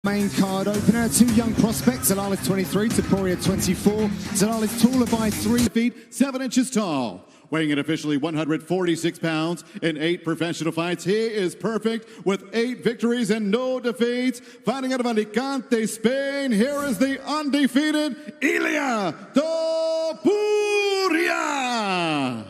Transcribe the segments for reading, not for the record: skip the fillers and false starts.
Main card opener, two young prospects. Zalal is 23, Topuria 24. Zalal is taller by 3 feet, 7 inches tall. Weighing in officially 146 pounds in 8 professional fights. He is perfect with 8 victories and no defeats. Fighting out of Alicante, Spain, here is the undefeated Llia Topuria.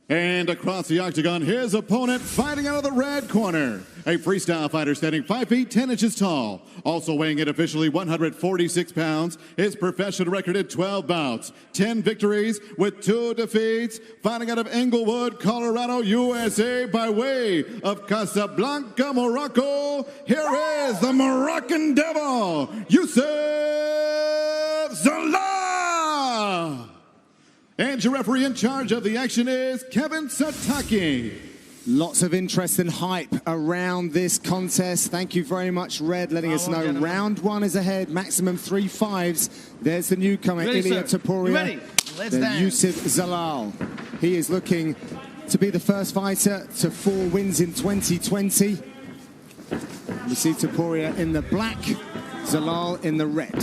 And across the octagon, his opponent fighting out of the red corner. A freestyle fighter standing 5 feet 10 inches tall. Also weighing in officially 146 pounds. His professional record in 12 bouts. 10 victories with 2 defeats. Fighting out of Englewood, Colorado, USA by way of Casablanca, Morocco. Here is the Moroccan Devil, Youssef Zalal. And your referee in charge of the action is Kevin Sataki. Lots of interest and hype around this contest. Thank you very much, Red, letting us know round 1 is ahead, maximum 3 5s. There's the newcomer, Llia Topuria. Then Youssef Zalal. He is looking to be the first fighter to 4 wins in 2020. We see Topuria in the black, Zalal in the red.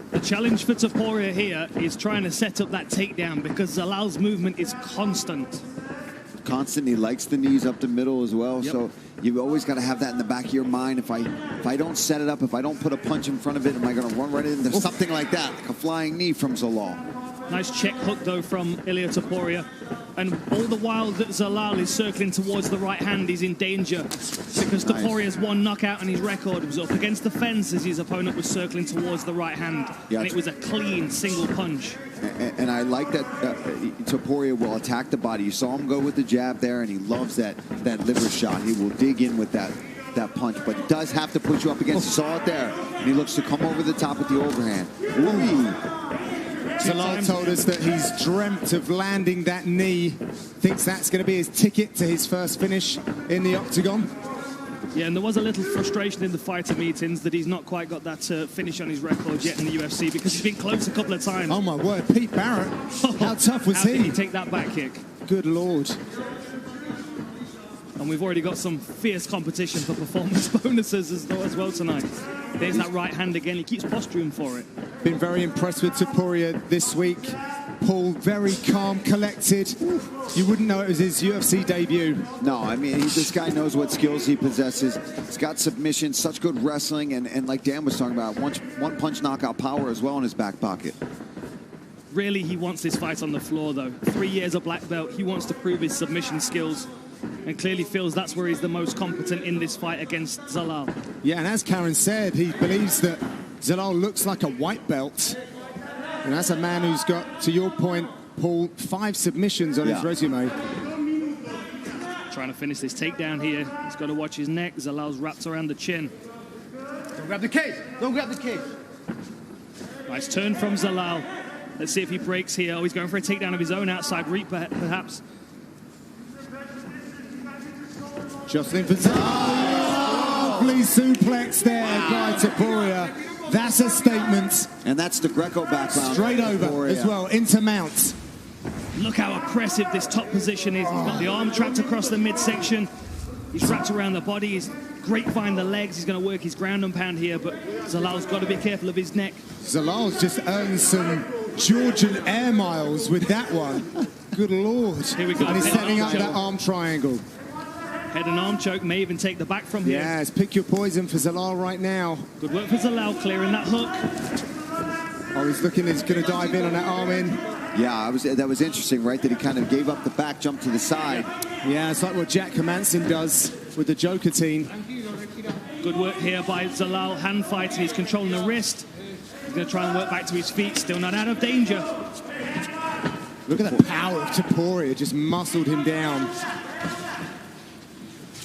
The challenge for Topuria here is trying to set up that takedown because Zalal's movement is constant. Constantly likes the knees up the middle as well, so you've always got to have that in the back of your mind. If I don't set it up, if I don't put a punch in front of it, am I going to run right into something like that, like a flying knee from Zalal? Nice check hook though from Llia Topuria, and all the while that Zalal is circling towards the right hand, he's in danger because Topuria's 1 knockout and his record was up against the fence as his opponent was circling towards the right hand, and it was a clean single punch. And I like that Topuria will attack the body. You saw him go with the jab there, and he loves that liver shot. He will dig in with that punch, but he does have to put you up against. You saw it there, and he looks to come over the top with the overhand. Ooh. Zalal told us that he's dreamt of landing that knee, thinks that's going to be his ticket to his first finish in the octagon. Yeah, and there was a little frustration in the fighter meetings that he's not quite got that finish on his record yet in the UFC because he's been close a couple of times. Oh my word, Pete Barrett, how tough was he? How did he take that back kick? Good Lord. And we've already got some fierce competition for performance bonuses as well tonight. There's that right hand again. He keeps posturing for it. Been very impressed with Topuria this week. Paul, very calm, collected. You wouldn't know it was his UFC debut. No, I mean, this guy knows what skills he possesses. He's got submission, such good wrestling, and like Dan was talking about, one punch knockout power as well in his back pocket. Really, he wants this fight on the floor, though. 3 years of black belt. He wants to prove his submission skills, and clearly feels that's where he's the most competent in this fight against Zalal. Yeah, and as Karen said, he believes that Zalal looks like a white belt. And that's a man who's got, to your point, Paul, 5 submissions on his resume. Trying to finish this takedown here. He's got to watch his neck. Zalal's wrapped around the chin. Don't grab the cage. Don't grab the cage. Nice turn from Zalal. Let's see if he breaks here. Oh, he's going for a takedown of his own outside reach, perhaps. Jocelyn for Zalal. Lovely suplex there by Topuria. That's a statement. And that's the Greco background. Straight over as well, into mounts. Look how oppressive this top position is. He's got the arm trapped across the midsection. He's wrapped around the body. He's grapevine the legs. He's going to work his ground and pound here, but Zalal's got to be careful of his neck. Zalal's just earned some Georgian air miles with that one. Good Lord. Here we go. And he's setting up that arm triangle. Head and arm choke, may even take the back from here. Yes, pick your poison for Zalal right now. Good work for Zalal, clearing that hook. Oh, he's going to dive in on that arm in. Yeah, that was interesting, right? That he kind of gave up the back, jumped to the side. Yeah, it's like what Jack Hermanson does with the Joker team. Good work here by Zalal, hand fighting. He's controlling the wrist. He's going to try and work back to his feet, still not out of danger. Look at the power of Topuria, just muscled him down.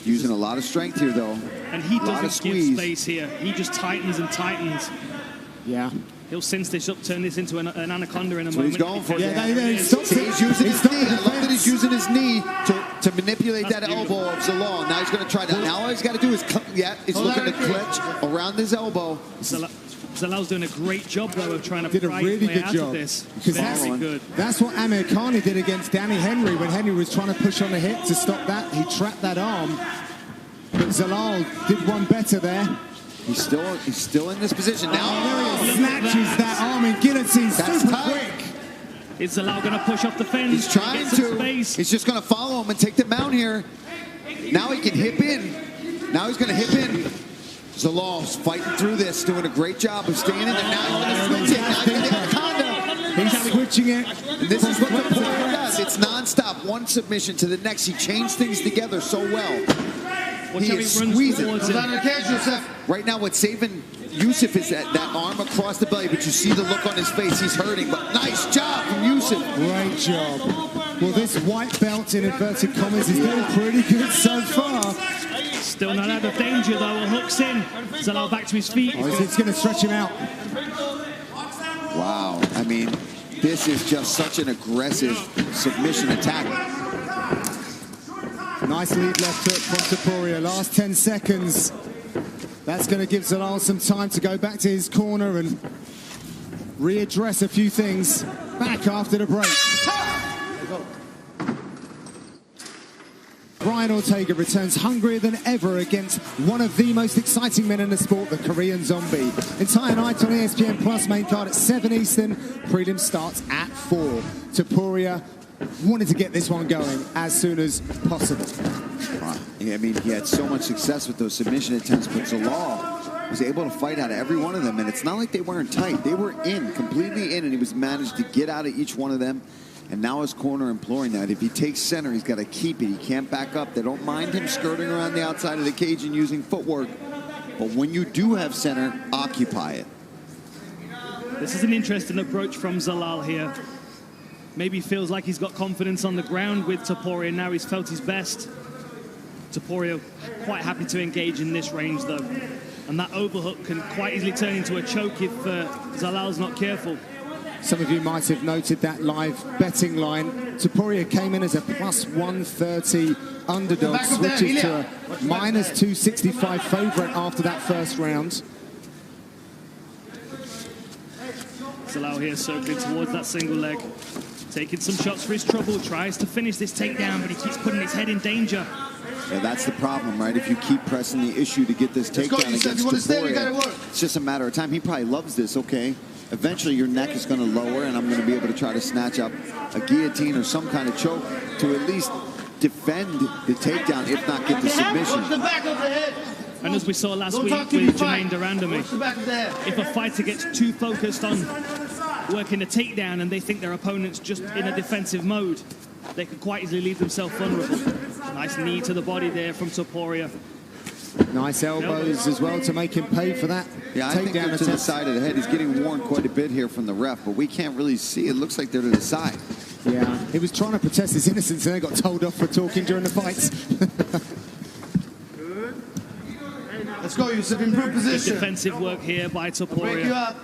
Using a lot of strength here, though. And he doesn't give space here. He just tightens and tightens. Yeah. He'll cinch this up, turn this into an anaconda in a moment. He's going for he's using his knee. I love that he's using his knee to manipulate that elbow of Zalal. Now he's going to try that. Now all he's got to do is, he's looking to clutch around his elbow. Zalal's doing a great job, though, of trying to pry his way out of this. Very good. That's what Amir Khani did against Danny Henry when Henry was trying to push on the hip to stop that. He trapped that arm. But but Zalal did one better there. He's still in this position now. Oh, there he snatches that arm in guillotine super quick. Is Zalal going to push off the fence? He's trying to. He's just going to follow him and take the mount here. Now he can hip in. Now he's going to hip in. Zalal's fighting through this, doing a great job of staying in there. Now he's going to switch it. Now he's going to get a condo. He's switching it. And this is what Topuria does. It's non-stop. One submission to the next. He chains things together so well. He is squeezing. Right now, what's saving Youssef is that arm across the belly, but you see the look on his face. He's hurting, but nice job from Youssef. Great job. Well, this white belt, in inverted commas, is doing pretty good so far. Still not out of danger, though. A hook's in. Zalal back to his feet. Oh, it's going to stretch him out. Wow. I mean, this is just such an aggressive submission attack. Nice lead left hook from Topuria. Last 10 seconds. That's going to give Zalal some time to go back to his corner and readdress a few things. Back after the break. Brian Ortega returns hungrier than ever against one of the most exciting men in the sport, the Korean Zombie. Entire night on ESPN Plus, main card at 7 Eastern. Prelim starts at 4. Topuria wanted to get this one going as soon as possible. I mean, he had so much success with those submission attempts, but Zalal was able to fight out of every one of them, and it's not like they weren't tight. They were in, completely in, and he was managed to get out of each one of them. And now his corner imploring that if he takes center, he's got to keep it. He can't back up. They don't mind him skirting around the outside of the cage and using footwork. But when you do have center, occupy it. This is an interesting approach from Zalal here. Maybe feels like he's got confidence on the ground with Topuria. Now he's felt his best. Topuria quite happy to engage in this range, though. And that overhook can quite easily turn into a choke if Zalal's not careful. Some of you might have noted that live betting line. Topuria came in as a plus 130 underdog, switches to a minus 265 favorite after that first round. Zalal here circling towards that single leg. Taking some shots for his trouble, tries to finish this takedown, but he keeps putting his head in danger. Yeah, that's the problem, right? If you keep pressing the issue to get this takedown against Topuria, it's just a matter of time. He probably loves this, okay? Eventually your neck is going to lower, and I'm going to be able to try to snatch up a guillotine or some kind of choke to at least defend the takedown, if not get the submission. And as we saw last week with Jermaine Durandamy, if a fighter gets too focused on working a takedown and they think their opponent's just in a defensive mode, they can quite easily leave themselves vulnerable. Nice knee to the body there from Topuria. Nice elbows as well to make him pay for that. Yeah, I think they're to the side of the head. He's getting warned quite a bit here from the ref, but we can't really see. It looks like they're to the side. Yeah, he was trying to protest his innocence and then got told off for talking during the fights. Good. Let's go, Youssef. Improve position. Good defensive work here by Topuria.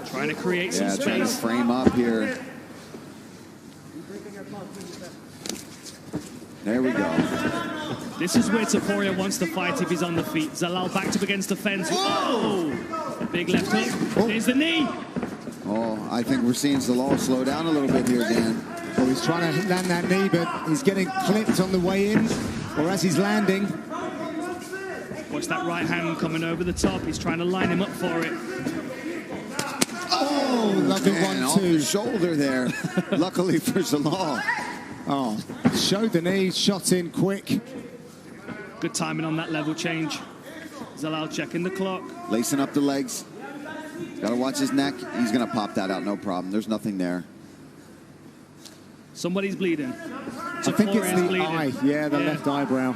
Trying to create some space. Trying to frame up here. There we go. This is where Topuria wants to fight if he's on the feet. Zalal backed up against the fence. Oh! A big left hook. Oh. Here's the knee. Oh, I think we're seeing Zalal slow down a little bit here, Dan. Well, he's trying to land that knee, but he's getting clipped on the way in, or as he's landing. Watch that right hand coming over the top. He's trying to line him up for it. Oh, lovely 1-2. Off the shoulder there. Luckily for Zalal. Oh, showed the knee, shot in quick. Good timing on that level change. Zalal checking the clock. Lacing up the legs. Got to watch his neck. He's going to pop that out, no problem. There's nothing there. Somebody's bleeding. I think it's the eye. Yeah, the left eyebrow.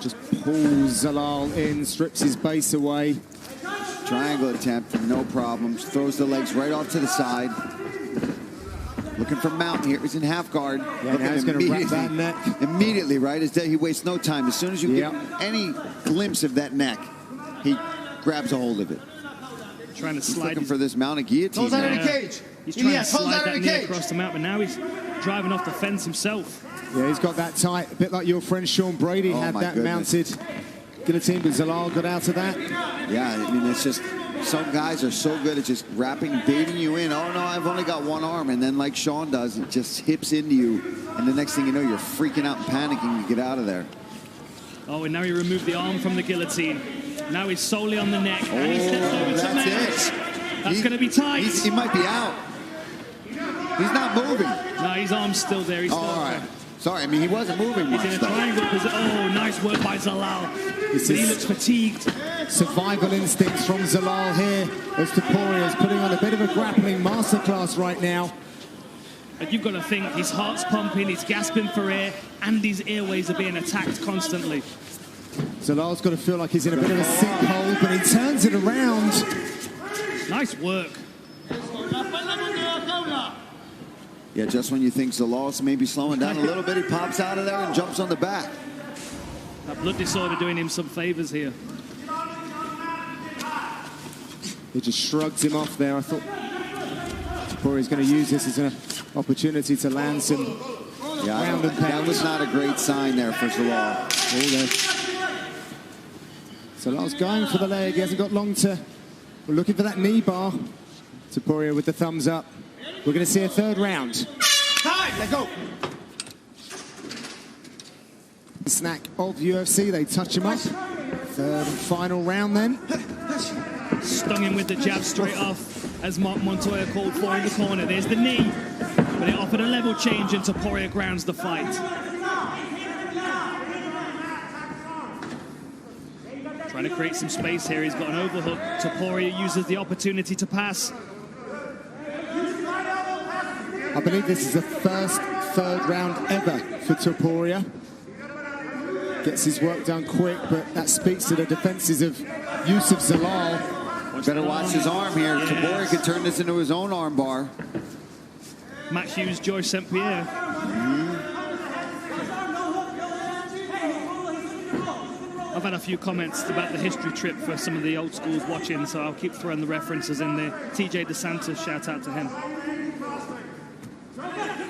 Just pulls Zalal in, strips his base away. Triangle attempt, no problems. Throws the legs right off to the side. Looking for mount here. He's in half guard. Yeah, now he's going to wrap that neck. Immediately, right? He wastes no time. As soon as you get any glimpse of that neck, he grabs a hold of it. Trying to slide. He's looking for this mounted guillotine. Hold out of the cage. He's trying to slide that knee across the mount, but now he's driving off the fence himself. Yeah, he's got that tight. A bit like your friend Sean Brady had that mounted guillotine, but Zalal got out of that. Yeah, I mean, it's just some guys are so good at just wrapping, baiting you in. Oh, no, I've only got one arm. And then like Sean does, it just hips into you. And the next thing you know, you're freaking out and panicking to get out of there. Oh, and now he removed the arm from the guillotine. Now he's solely on the neck. And he steps over to Max. That's going to be tight. He might be out. He's not moving. No, his arm's still there. He's still all right. there. Sorry, I mean, he wasn't moving much. He's in a triangle position. Oh, nice work by Zalal. He looks fatigued. Survival instincts from Zalal here as Topuria is putting on a bit of a grappling masterclass right now. And you've got to think his heart's pumping, he's gasping for air, and his airways are being attacked constantly. Zalal's got to feel like he's in a bit of a sinkhole, but he turns it around. Nice work. Yeah, just when you think Zalal may be slowing down a little bit, he pops out of there and jumps on the back. That blood disorder doing him some favors here. He just shrugs him off there. I thought Topuria's going to use this as an opportunity to land some ground and pound. That was not a great sign there for Zalal. Zalal's going for the leg. He hasn't got long to... We're looking for that knee bar. Topuria with the thumbs up. We're going to see a third round. Time, let's go. Snack of UFC. They touch him up. Third and final round then. Stung him with the jab straight off, as Mark Montoya called for in the corner. There's the knee, but it offered a level change, and Topuria grounds the fight. Trying to create some space here. He's got an overhook. Topuria uses the opportunity to pass. I believe this is the first third round ever for Topuria. Gets his work done quick, but that speaks to the defenses of Youssef Zalal. Better watch his arm here. Yes. Topuria could turn this into his own arm bar. Matt Hughes, George St. Pierre. I've had a few comments about the history trip for some of the old schools watching, so I'll keep throwing the references in there. TJ DeSantis, shout out to him.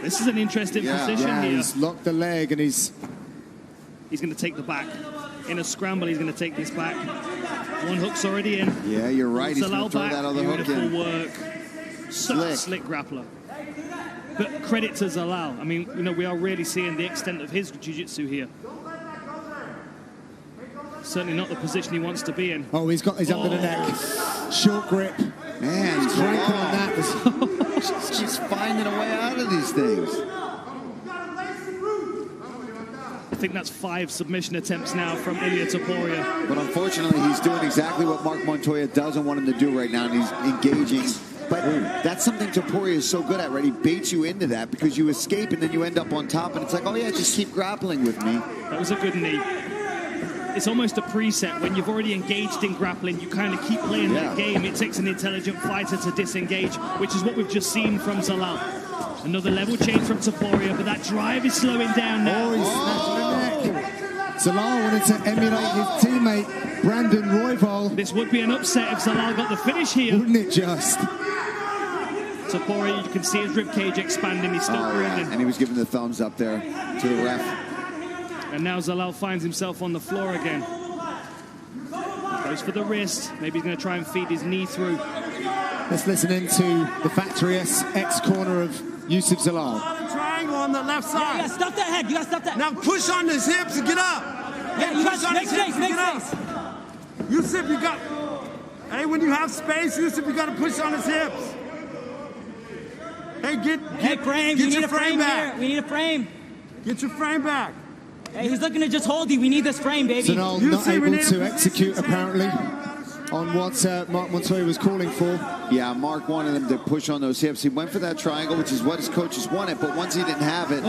This is an interesting position here. He's locked the leg and he's going to take the back. In a scramble, he's going to take this back. One hook's already in. Yeah, you're right. He's going to throw that other hook in. Beautiful work. Such a slick grappler. But credit to Zalal. I mean, you know, we are really seeing the extent of his jiu-jitsu here. Certainly not the position he wants to be in. Oh, he's got his under the neck. Short grip. Man, he's cranking on that. He's finding a way out of these things. I think that's 5 submission attempts now from llia Topuria. But unfortunately, he's doing exactly what Mark Montoya doesn't want him to do right now, and he's engaging. But that's something Topuria is so good at, right? He baits you into that because you escape and then you end up on top, and it's like, oh yeah, just keep grappling with me. That was a good knee. It's almost a preset. When you've already engaged in grappling, you kind of keep playing that game. It takes an intelligent fighter to disengage, which is what we've just seen from Zalal. Another level change from Topuria, but that drive is slowing down now. Oh, he's snatching the neck. Zalal wanted to emulate his teammate, Brandon Royval. This would be an upset if Zalal got the finish here. Wouldn't it just? Topuria, you can see his ribcage expanding. He's still breathing. And he was giving the thumbs up there to the ref. And now Zalal finds himself on the floor again. Goes for the wrist. Maybe he's going to try and feed his knee through. Let's listen into the Factory X corner of Youssef Zalal. Triangle on the left side. Yeah, stuff that head. You got to stuff that. Now push on his hips and get up. Yeah, you got to make space, make space. Youssef, you got... Hey, when you have space, Youssef, you got to push on his hips. Hey, get frame. Get We your need a frame back. here. We need a frame. Get your frame back. Hey, he's looking to just hold you. We need this frame, baby. Zalal not able to execute, apparently, on what Mark Montoya was calling for. Yeah, Mark wanted him to push on those hips. He went for that triangle, which is what his coaches wanted, but once he didn't have it, they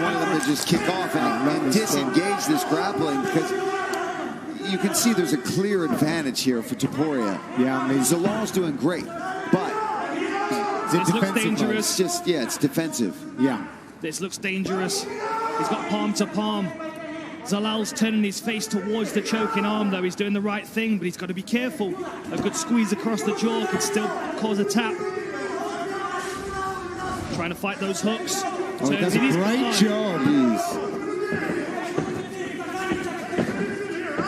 wanted him to just kick off and disengage this grappling, because you can see there's a clear advantage here for Topuria. Yeah, I mean, Zalal's doing great, but this looks dangerous. It's defensive. Yeah. This looks dangerous. He's got palm to palm. Zalal's turning his face towards the choking arm, though. He's doing the right thing, but he's got to be careful. A good squeeze across the jaw could still cause a tap. Trying to fight those hooks. Oh, he does a great job.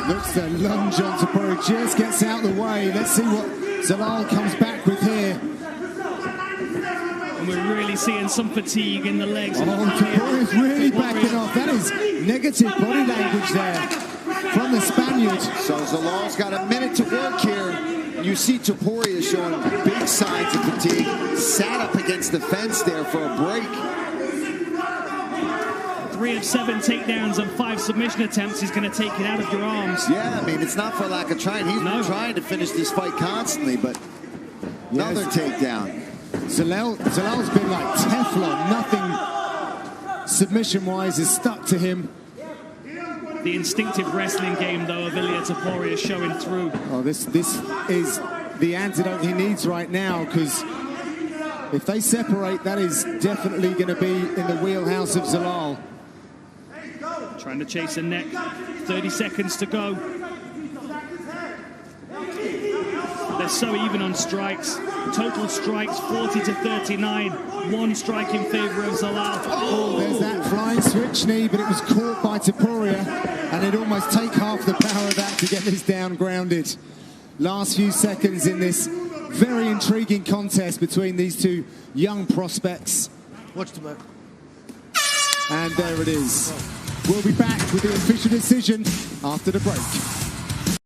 Looks the lunge on Topuria, just gets out of the way. Let's see what Zalal comes back with here. And we're really seeing some fatigue in the legs. Topuria's really backing off. That is negative body language there from the Spaniard. So Zalal's got a minute to work here. You see Topuria showing big signs of fatigue. Sat up against the fence there for a break. 3 of 7 takedowns and 5 submission attempts. He's going to take it out of your arms. Yeah, I mean, it's not for lack of trying. He's been trying to finish this fight constantly, but another takedown. Zalal's been like Teflon. Nothing submission-wise is stuck to him. The instinctive wrestling game, though, of Ilia Topuria is showing through. Oh, this is the antidote he needs right now, because if they separate, that is definitely going to be in the wheelhouse of Zalal. Trying to chase a neck. 30 seconds to go. They're so even on strikes. Total strikes 40 to 39. 1 strike in favor of Zalal. Oh, there's that flying switch knee, but it was caught by Topuria, and it'd almost take half the power of that to get this down grounded. Last few seconds in this very intriguing contest between these two young prospects. Watch the back. And there it is. We'll be back with the official decision after the break.